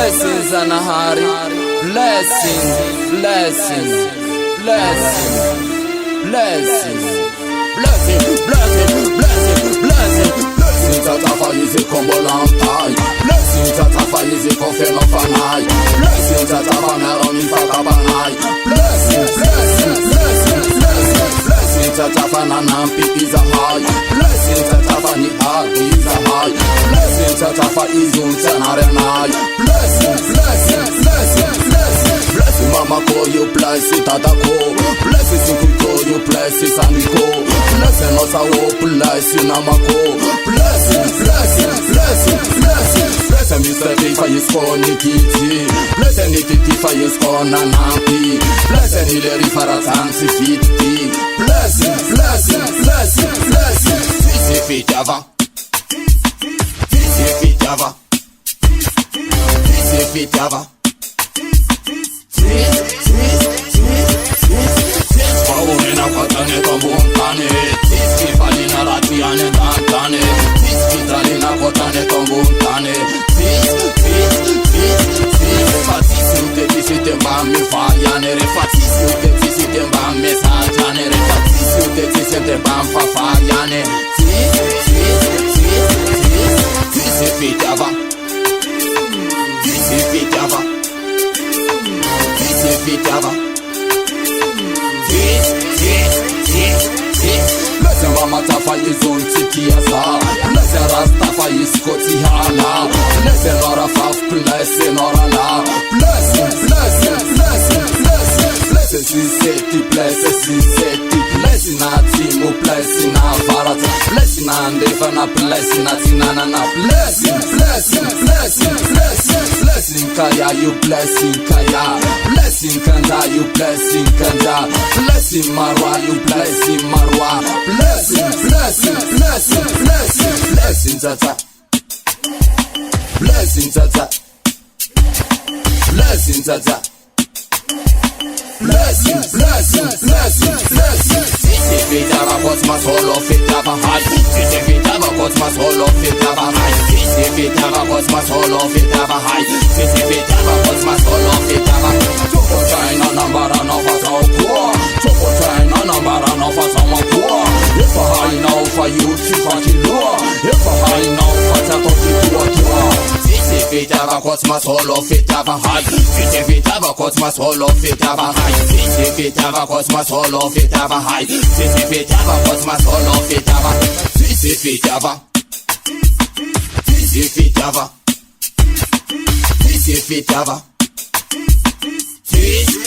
Blessings and a hari. Blessings, blessings, blessings, blessings. Blessing, blessing, blessing, blessing. Blessing tatafa yizi kombo lantai. Blessing tatafa yizi kofe no fanai. Blessing tatafa meromi fakabanai. Blessing, blessing, blessing, blessing. Blessing tatafa nanampi is a high. Blessing tatafa ni hagi is a high. Blessing tatafa izun tenarenai. Blessing, blessing, blessing, blessing. Blessing mama ko you blessing tata ko. Blessing sukuko you blessing saniko. Blessing osa wo blessing namako. Blessing, blessing, blessing, blessing. Blessing Mr. D for his phone nikiti. Blessing nikiti for his phone nanampi. Blessing ileri faratansi fiti. Blessing, blessing, blessing, blessing. Fisi fitava. Fisi fitava. Fisi fitava. Paumena kotane tombuntane. Tiski falina ratiane dantane. Tiski talina kotane tombuntane. Refatisi ute tisi tembame fayane. Refatisi ute tisi tembame sajane. Refatisi ute tisi tembame fafayane. Tisi fitava. Tisi fitava. Tisi fitava. Blessing mama tafa yizon tikiasa. Blessing rastafa yiskoti hala. Blessing nora faf, blessing nora la. Blessing, blessing, blessing, blessing. Blessing siseti, blessing siseti. Blessing na timu, blessing na varata. Blessing na ndefana, blessing na tinana. Blessing, blessing, blessing, blessing. Blessing kaya, you blessing kaya. Blessing kanda, you blessing kanda. Blessing marwa, you blessing marwa. Blessing, blessing, blessing, blessing. Blessing tata. Blessing tata. Blessing tata. Blessing, blessing, blessing, blessing. Tisi fitava kosma solo fitava high. Tisi fitava kosma solo fitava high. Tisi fitava kosma solo fitava high. Tisi fitava kosma solo fitava. Choco China nambara no fasa okua. Choco China nambara no fasa makua. If I high now for you, chifa kilua. If I high now for tato kitua tua. Tisi fitava kosma solo fitava high. Tisi fitava kosma solo fitava high. Tisi fitava kosma solo fitava high. Tisi fitava kosma solo fitava. Tisi fitava. Tisi fitava. Tisi fitava. Tisi